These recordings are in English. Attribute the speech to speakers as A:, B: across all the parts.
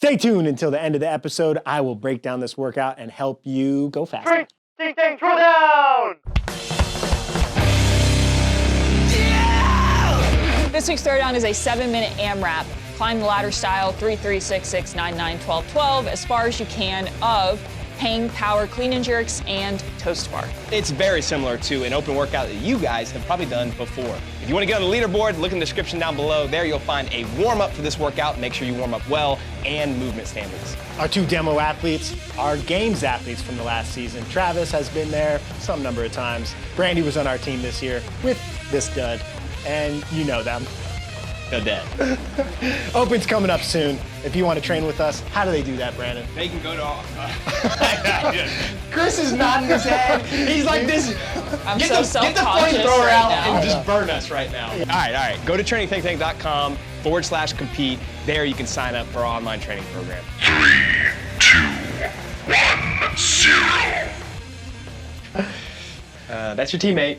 A: Stay tuned until the end of the episode. I will break down this workout and help you go faster.
B: Throwdown!
C: This week's Throwdown is a 7-minute AMRAP. Climb the ladder style, 3, 3, 6, 6, 9, 9, 12, 12, as far as you can of hang, power, clean and jerks, and toast bar.
D: It's very similar to an open workout that you guys have probably done before. If you want to get on the leaderboard, look in the description down below. There you'll find a warm-up for this workout. Make sure you warm up well, and movement standards.
A: Our two demo athletes are games athletes from the last season. Travis has been there some number of times. Brandy was on our team this year with this dud, and you know them.
D: The dead.
A: Open's coming up soon. If you want to train with us, how do they do that, Brandon?
D: They can go to
A: Chris is nodding his head.
D: He's like this.
C: I'm
D: Get
C: so
D: the
C: self-conscious
D: flamethrower
C: right
D: out
C: now.
D: and just burn us right now. All right. Go to trainingthinktank.com/compete. There you can sign up for our online training program.
E: 3, 2, 1, 0.
D: That's your teammate.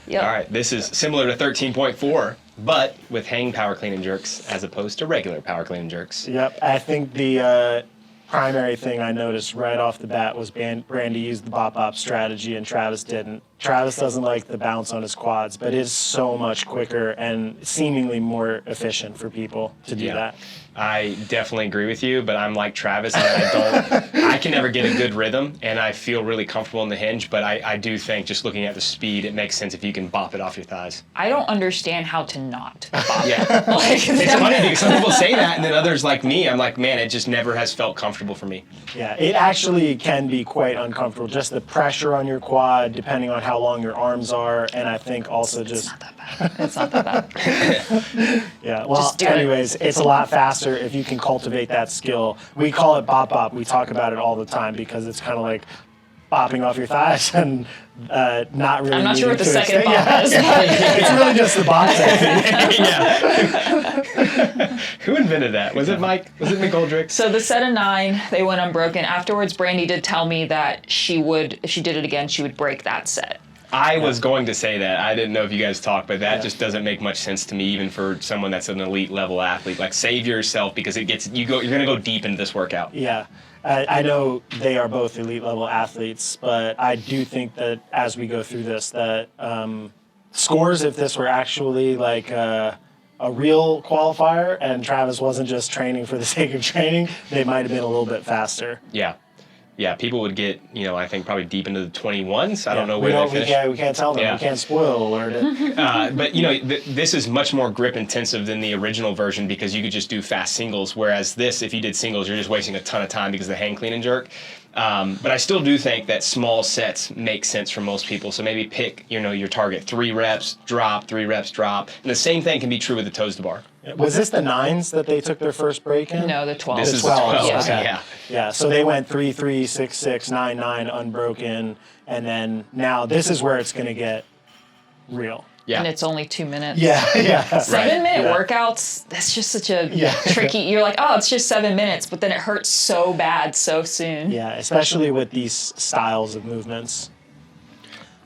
C: Yep.
D: All right, this is similar to 13.4, but with hang power clean and jerks as opposed to regular power clean and jerks.
A: Yep, I think the primary thing I noticed right off the bat was Brandy used the bop-bop strategy and Travis didn't. Travis doesn't like the bounce on his quads, but it's so much quicker and seemingly more efficient for people to do that.
D: I definitely agree with you, but I'm like Travis, and I can never get a good rhythm, and I feel really comfortable in the hinge, but I do think just looking at the speed, it makes sense if you can bop it off your thighs.
C: I don't understand how to not bop.
D: Yeah. It's funny because some people say that, and then others like me, I'm like, man, it just never has felt comfortable for me.
A: Yeah, it actually can be quite uncomfortable. Just the pressure on your quad, depending on how long your arms are, and I think also just...
C: It's not that bad. It's not that bad.
A: Yeah, well,
C: Just do it.
A: anyways, it's a lot faster if you can cultivate that skill. We call it bop-bop. We talk about it all the time because it's kind of like bopping off your thighs and not really
C: I'm not sure what the
A: needing to
C: second
A: extend-
C: bop is.
A: It's really just the bop technique.
D: Yeah. Who invented that? Was it Mike? Was it McGoldrick?
C: So the set of 9, they went unbroken. Afterwards, Brandy did tell me that she would, if she did it again, she would break that set.
D: I was going to say that. I didn't know if you guys talked, but that just doesn't make much sense to me, even for someone that's an elite level athlete. Like, save yourself because it gets you're going to go deep into this workout.
A: Yeah. I know they are both elite level athletes, but I do think that as we go through this, that scores, if this were actually like a real qualifier and Travis wasn't just training for the sake of training, they might have been a little bit faster.
D: Yeah. Yeah, people would get, I think probably deep into the 21s. I don't know where they finish.
A: We can't tell them.
D: Yeah.
A: We can't spoil alert it.
D: But, this is much more grip intensive than the original version because you could just do fast singles, whereas this, if you did singles, you're just wasting a ton of time because of the hang, clean, and jerk. But I still do think that small sets make sense for most people. So maybe pick, your target. 3 reps, drop, 3 reps, drop. And the same thing can be true with the toes to bar.
A: Was this the 9s that they took their first break in?
C: No, the 12.
D: This
A: The
D: is the 12s,
A: okay. Yeah, so they went 3, 3, 6, 6, 9, 9, unbroken, and then now this is where it's going to get real.
D: Yeah.
C: And it's only 2 minutes.
A: Yeah.
C: 7-minute
A: Yeah.
C: workouts, that's just such a tricky, you're like, oh, it's just 7 minutes, but then it hurts so bad so soon.
A: Yeah, especially with these styles of movements.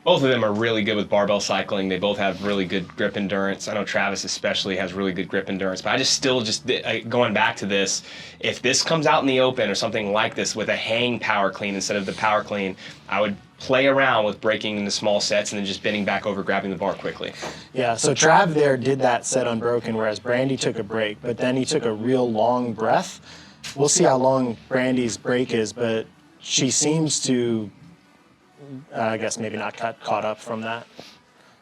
D: Both of them are really good with barbell cycling. They both have really good grip endurance. I know Travis especially has really good grip endurance. But I just going back to this, if this comes out in the open or something like this with a hang power clean instead of the power clean, I would play around with breaking into small sets and then just bending back over, grabbing the bar quickly.
A: Yeah, so Trav there did that set unbroken, whereas Brandy took a break, but then he took a real long breath. We'll see how long Brandy's break is, but she seems to... I guess maybe not caught up from that.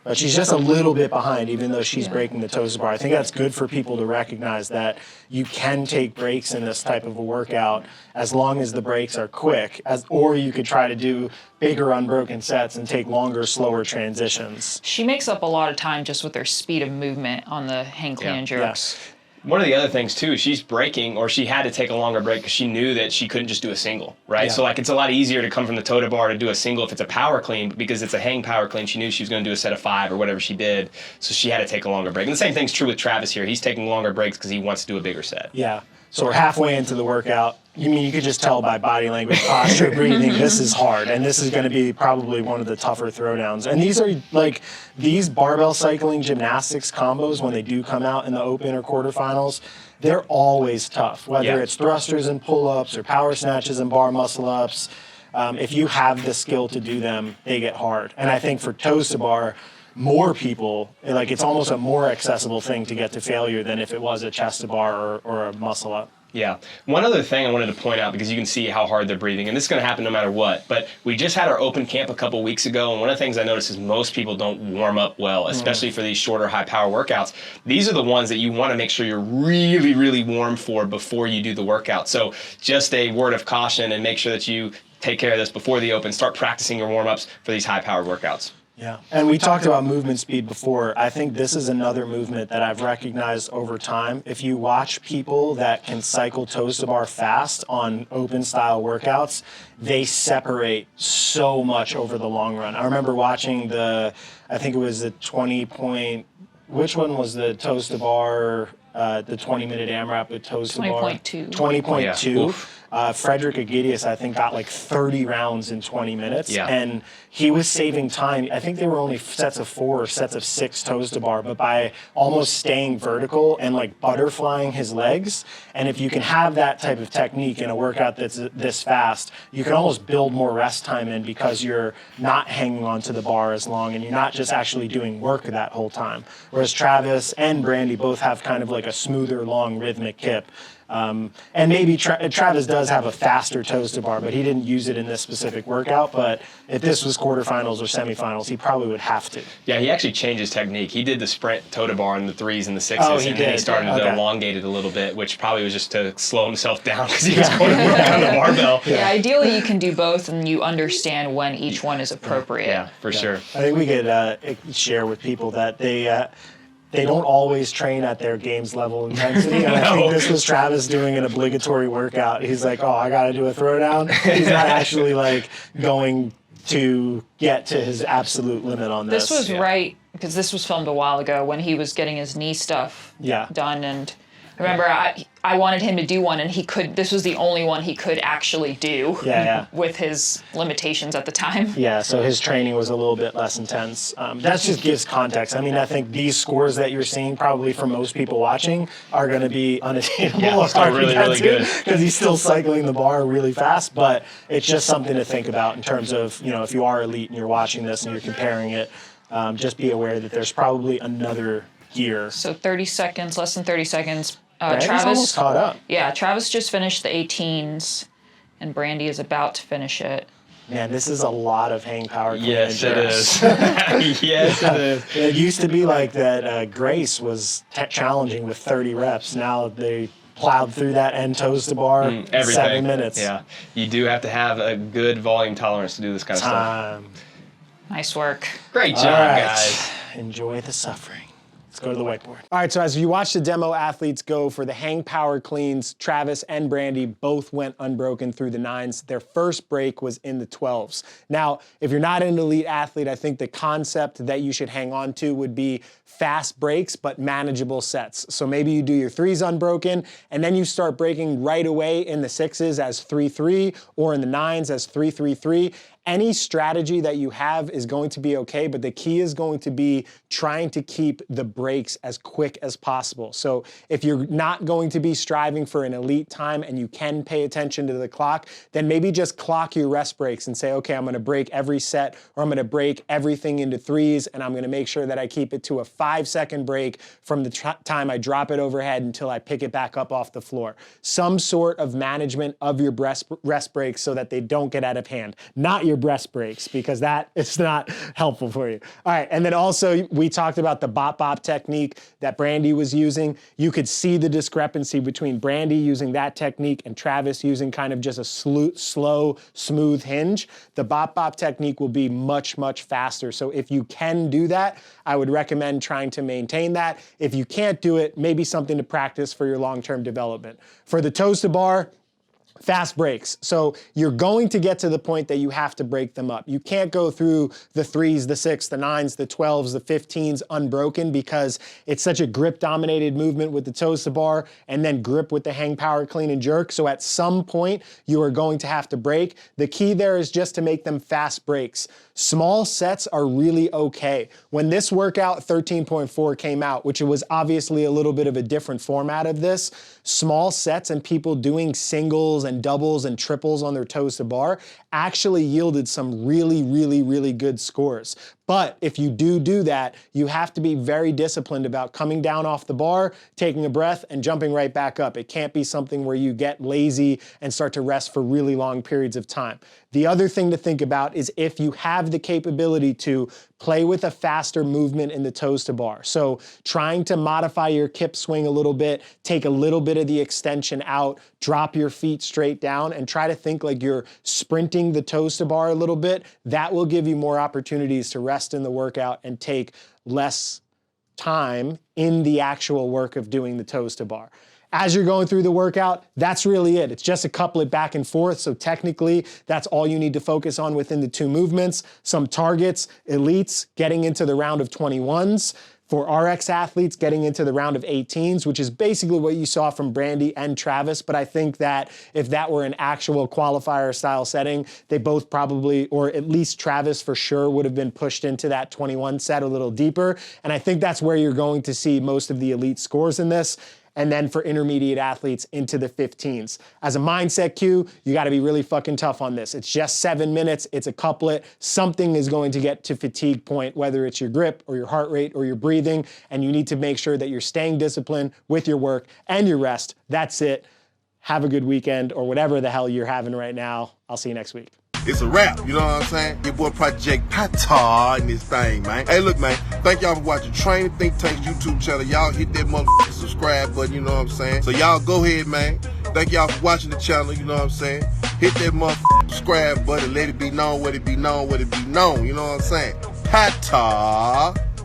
A: But she's just a little bit behind, even though she's breaking the toes bar. I think that's good for people to recognize that you can take breaks in this type of a workout as long as the breaks are quick, or you could try to do bigger unbroken sets and take longer, slower transitions.
C: She makes up a lot of time just with her speed of movement on the hang, clean, and jerks.
D: One of the other things too, she's breaking, or she had to take a longer break because she knew that she couldn't just do a single, right?
A: Yeah.
D: So it's a lot easier to come from the toe to bar to do a single if it's a power clean, but because it's a hang power clean, she knew she was going to do a set of 5 or whatever she did, so she had to take a longer break. And the same thing's true with Travis here. He's taking longer breaks because he wants to do a bigger set.
A: Yeah. So we're halfway into the workout. You mean you could just tell by body language, posture, breathing, this is hard, and this is going to be probably one of the tougher throwdowns. And these are like, these barbell cycling gymnastics combos, when they do come out in the open or quarterfinals, they're always tough, whether it's thrusters and pull-ups or power snatches and bar muscle-ups. If you have the skill to do them, they get hard. And I think for toes to bar, more people, like it's almost a more accessible thing to get to failure than if it was a chest to bar or a muscle up.
D: Yeah. One other thing I wanted to point out, because you can see how hard they're breathing, and this is going to happen no matter what, but we just had our open camp a couple weeks ago, and one of the things I noticed is most people don't warm up well, especially for these shorter, high-power workouts. These are the ones that you want to make sure you're really, really warm for before you do the workout. So just a word of caution, and make sure that you take care of this before the open. Start practicing your warm-ups for these high-powered workouts.
A: Yeah, and we talked about movement speed before. I think this is another movement that I've recognized over time. If you watch people that can cycle toes to bar fast on open style workouts, they separate so much over the long run. I remember watching I think it was the 20 point, which one was the toes to bar, the 20-minute AMRAP with toes to bar?
C: 20.2.
A: 20.2.
D: Oof.
A: Frederick Agidius, I think, got like 30 rounds in 20 minutes.
D: Yeah.
A: And he was saving time. I think they were only sets of 4 or sets of 6 toes to bar, but by almost staying vertical and like butterflying his legs. And if you can have that type of technique in a workout that's this fast, you can almost build more rest time in, because you're not hanging onto the bar as long and you're not just actually doing work that whole time. Whereas Travis and Brandy both have kind of like a smoother, long rhythmic kip. And maybe Travis does have a faster toes to bar, but he didn't use it in this specific workout. But if this was quarterfinals or semifinals, he probably would have to.
D: Yeah, he actually changed his technique. He did the sprint toe to bar in the 3s and the 6s,
A: Oh, he
D: and then he
A: did.
D: started
A: Okay.
D: to elongate it a little bit, which probably was just to slow himself down because he was going to work on the barbell.
C: Yeah, ideally you can do both and you understand when each one is appropriate.
D: Yeah, for sure.
A: I think we could share with people that they don't always train at their games level intensity. And I think this was Travis doing an obligatory workout. He's like, oh, I got to do a throwdown. He's not actually like going to get to his absolute limit on this.
C: This was right, because this was filmed a while ago when he was getting his knee stuff done. And I remember I wanted him to do one, and this was the only one he could actually do with his limitations at the time.
A: Yeah, so his training was a little bit less intense. That just gives context. I mean, I think these scores that you're seeing probably for most people watching are going to be unattainable.
D: Yeah, still really, really good.
A: Because he's still cycling the bar really fast, but it's just something to think about in terms of, if you are elite and you're watching this and you're comparing it, just be aware that there's probably another gear.
C: So 30 seconds, less than 30 seconds.
A: Travis almost caught up.
C: Yeah, Travis just finished the 18s, and Brandy is about to finish it.
A: Man, this is a lot of hang power.
D: Yes, it is. Yes, it is.
A: It used to be like that Grace was challenging with 30 reps. Now they plowed through that end toes to bar
D: Everything.
A: 7 minutes.
D: Yeah, you do have to have a good volume tolerance to do this kind of stuff.
C: Nice work.
D: Great job,
A: All right.
D: guys.
A: Enjoy the suffering. Let's go to the whiteboard. All right, so as you watch the demo athletes go for the hang power cleans, Travis and Brandy both went unbroken through the 9s. Their first break was in the 12s. Now, if you're not an elite athlete, I think the concept that you should hang on to would be fast breaks, but manageable sets. So maybe you do your 3s unbroken, and then you start breaking right away in the 6s as 3-3, or in the 9s as 3-3-3. Any strategy that you have is going to be okay, but the key is going to be trying to keep the breaks as quick as possible. So if you're not going to be striving for an elite time and you can pay attention to the clock, then maybe just clock your rest breaks and say, okay, I'm gonna break every set, or I'm gonna break everything into 3s, and I'm gonna make sure that I keep it to a 5-second break from the time I drop it overhead until I pick it back up off the floor. Some sort of management of your rest breaks so that they don't get out of hand. Not your breast breaks, because that is not helpful for you. All right, and then also we talked about the bop technique that Brandy was using. You could see the discrepancy between Brandy using that technique and Travis using kind of just a slow, smooth hinge. The bop technique will be much, much faster. So if you can do that, I would recommend trying to maintain that. If you can't do it, maybe something to practice for your long-term development. For the toes to bar, Fast breaks. So you're going to get to the point that you have to break them up. You can't go through the 3s, the 6s, the 9s, the 12s, the 15s unbroken because it's such a grip dominated movement with the toes to bar and then grip with the hang power clean and jerk. So at some point you are going to have to break. The key there is just to make them fast breaks. Small sets are really okay. When this workout 13.4 came out, which was obviously a little bit of a different format of this, small sets and people doing singles and doubles and triples on their toes to bar actually yielded some really, really, really good scores. But if you do that, you have to be very disciplined about coming down off the bar, taking a breath, and jumping right back up. It can't be something where you get lazy and start to rest for really long periods of time. The other thing to think about is if you have the capability to play with a faster movement in the toes to bar. So trying to modify your kip swing a little bit, take a little bit of the extension out, drop your feet straight down, and try to think like you're sprinting the toes to bar a little bit. That will give you more opportunities to rest in the workout and take less time in the actual work of doing the toes to bar. As you're going through the workout, that's really it. It's just a couplet back and forth. So technically, that's all you need to focus on within the 2 movements. Some targets, elites getting into the round of 21s. For RX athletes, getting into the round of 18s, which is basically what you saw from Brandy and Travis. But I think that if that were an actual qualifier style setting, they both probably, or at least Travis for sure, would have been pushed into that 21 set a little deeper. And I think that's where you're going to see most of the elite scores in this. And then for intermediate athletes into the 15s. As a mindset cue, you gotta be really fucking tough on this. It's just 7 minutes, it's a couplet. Something is going to get to fatigue point, whether it's your grip or your heart rate or your breathing, and you need to make sure that you're staying disciplined with your work and your rest. That's it. Have a good weekend or whatever the hell you're having right now. I'll see you next week.
F: It's a wrap, you know what I'm saying? Your boy Project Patar in this thing, man. Hey, look, man, thank y'all for watching Training Think Tank's YouTube channel. Y'all hit that motherfucking subscribe button, you know what I'm saying? So y'all go ahead, man. Thank y'all for watching the channel, you know what I'm saying? Hit that motherfucking subscribe button. Let it be known, what it be known, what it be known, you know what I'm saying? Patar.